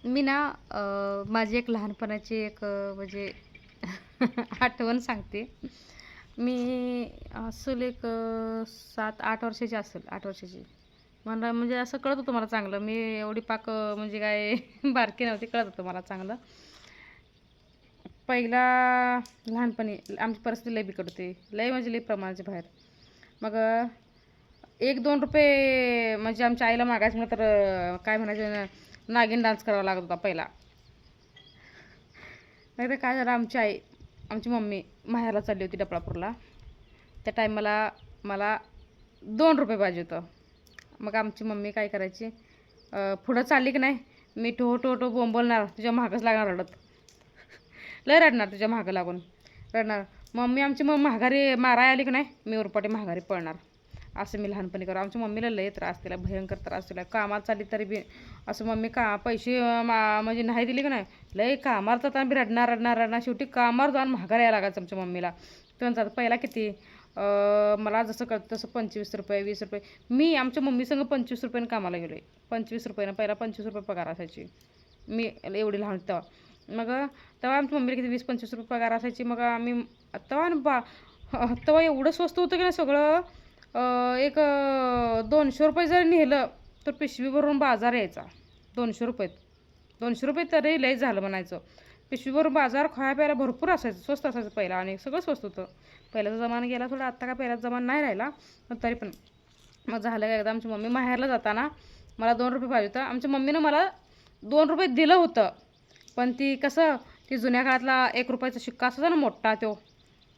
मी ना माझी एक लहानपणाची एक म्हणजे आठवण सांगते. मी असेल एक 7-8 वर्षाची असेल, 8 वर्षाची. मला म्हणजे असं कळत होतं मला चांगलं. मी एवढी पाक म्हणजे काय बारकी नव्हती, कळत होतं मला चांगलं. पहिला लहानपणी आमची परिस्थिती लई बिकट होती. लई म्हणजे लई प्रमाणाच्या बाहेर. मग ₹1-2 म्हणजे आमच्या आईला मागायचं म्हटलं तर काय म्हणायचं नागिन डान्स करावा लागत होता पहिला. नाही तर काय झालं, आमची मम्मी माहेरला चालली होती डपळापूरला. त्या टायमाला मला ₹2 पाहिजे होतं. मग आमची मम्मी काय करायची, पुढं चालली की नाही, मी टो टो टो बोंबलणार, तुझ्या मागच लागणार रडत. लय रडणार तुझ्या मागं लागून, रडणार. मम्मी आमची मग माघारी माराय आली की नाही, मी उरपाटी माघारी पळणार. असं मी लहानपणी करू. आमच्या मम्मीला लय त्रास दिला, भयंकर त्रास दिला. कामाला चालली तरी बी असं मम्मी पैसे म्हणजे नाही दिली की नाही, लय कामाला जाताना बी रडणार रडणार रडणार. शेवटी कामावर जाऊन माघारी यायला लागायचं आमच्या मम्मीला. त्यांचा पहिला किती मला जसं कळतं तसं ₹25, ₹20. मी आमच्या मम्मीसंग ₹25 कामाला गेलो आहे. ₹25 पहिला ₹25 पगार असायची. मी एवढी लहान तेव्हा. मग तेव्हा आमच्या मम्मीला किती ₹20-25 पगार असायची. मग आम्ही तेव्हा तेव्हा एवढं स्वस्त होतं की नाही सगळं. एक ₹200 जरी नेलं तर पिशवी भरून बाजार यायचा. ₹200 ₹200 तरी लय झालं म्हणायचं. पिशवीभरून बाजार खाया प्यायला भरपूर असायचं, स्वस्त असायचं पहिला आणि सगळं स्वस्त होतं. पहिल्याचा जमाना गेला थोडा, आत्ता काय पहिल्याचा जमाना नाही राहिला, पण तरी पण. मग झालं काय, एकदा आमची मम्मी माहेरला जाताना मला ₹2 पाहिजे होतं. आमच्या मम्मीनं मला ₹2 दिलं होतं, पण ती जुन्या काळातला ₹1चा शिक्का असायचा ना मोठा तो,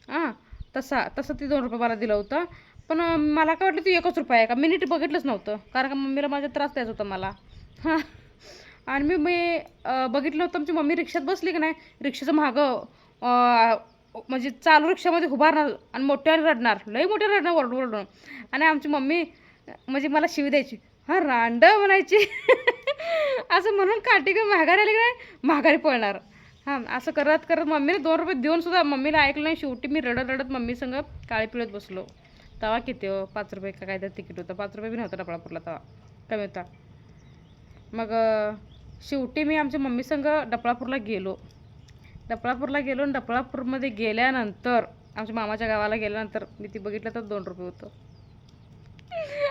हां, तसं ती ₹2 मला दिलं होतं. पण मला काय वाटलं ती ₹1 आहे का, मी नीट बघितलंच नव्हतं, कारण का मम्मीला माझा त्रास द्यायचा होता मला. हां, आणि मी बघितलं नव्हतं. आमची मम्मी रिक्षात बसली की नाही, रिक्षाचं मागं म्हणजे चालू रिक्षामध्ये उभारणार आणि मोठ्याने रडणार, लई मोठ्याने रडणार ओरडून ओरडून. आणि आमची मम्मी म्हणजे मला शिवी द्यायची, हां रांड म्हणायची. असं म्हणून काठी घेऊन माघारी आली की नाही, माघारी पळणार. हां, असं करत करत मम्मीने ₹2 देऊन सुद्धा मम्मीला ऐकलं नाही. शेवटी मी रडत रडत मम्मीसंग काळी पिळत बसलो. तेव्हा किती हो, ₹5 का काहीतरी तिकीट होतं. ₹5 बी नव्हतं डबळापूरला तेव्हा, कमी होता. मग शेवटी मी आमच्या मम्मीसंग डफळापूरला गेलो आणि डफळापूरमध्ये गेल्यानंतर आमच्या मामाच्या गावाला गेल्यानंतर मी ती बघितलं तर ₹2 होतं.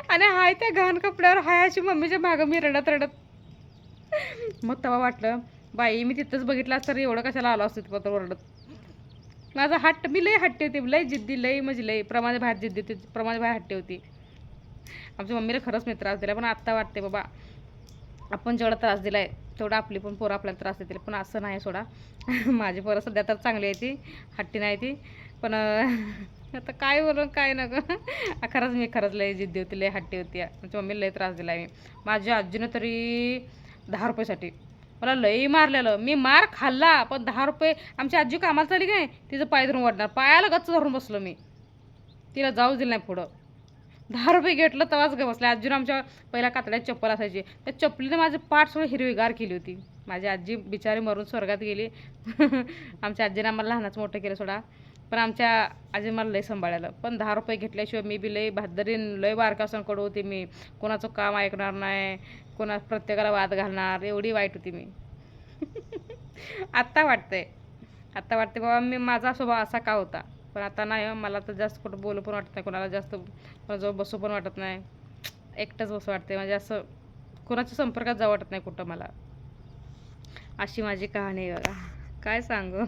आणि हाय त्या घाण कपड्यावर हाय अशी मम्मीच्या मागं मी रडत रडत. मग तेव्हा वाटलं, बाई मी तिथंच बघितलं असतं तर एवढं कशाला आलो असतं तिथं ओरडत. माझा हट्ट, मी लई हट्टी होती, लई जिद्दी, लई म्हणजे लई प्रमाणाच्या बाहेर जिद्दी होती, प्रमाणाच्या बाहेर हट्टी होती. आमच्या मम्मीला खरंच मी त्रास दिला, पण आत्ता वाटते बाबा आपण जेवढा त्रास दिला आहे तेवढा आपली पण पोरं आपल्याला त्रास देतील. पण असं नाही सोडा. माझी पोरं सध्या तर चांगली आहे, ती हट्टी नाही ती. पण आता काय बोलू काय नको. खरंच लय जिद्दी होती, लय हट्टी होती. आमच्या मम्मीला लय त्रास दिला आहे मी. माझ्या आजीनं तरी ₹10साठी मला लई मारलेलं. मी मार खाल्ला, पण ₹10 आमची आजी कामाला चालली काय, तिचं पाय धरून वाढणार, पायाला गच्च धरून बसलो मी. तिला जाऊच दिलं नाही पुढं. ₹10 घेतलं तेव्हाच ग बसले. आजीनं आमच्या पहिला कातड्यात चप्पल असायची, त्या चप्पलीने माझी पाठ सगळी हिरवीगार केली होती. माझी आजी बिचारी मरून स्वर्गात गेली. आमच्या आजीने आम्हाला लहानाचं मोठं केलं सोडा, पण आमच्या आजी मला लय सांभाळलं. पण ₹10 घेतल्याशिवाय मी बी लय बहादरीन, लय बारकासांकडं होती मी. कोणाचं काम ऐकणार नाही, प्रत्येकाला वाद घालणार, एवढी वाईट होती मी. आत्ता वाटते बाबा मी माझा स्वभाव असा का होता. पण आता नाही हो, मला तर जास्त कुठं बोलू पण वाटत नाही, कोणाला जास्त कोणाजवळ बसू पण वाटत नाही. एकटंच बसू वाटते, म्हणजे असं कोणाच्या संपर्कात जाऊ वाटत नाही कुठं मला. अशी माझी कहाणी आहे बघा, काय सांगू.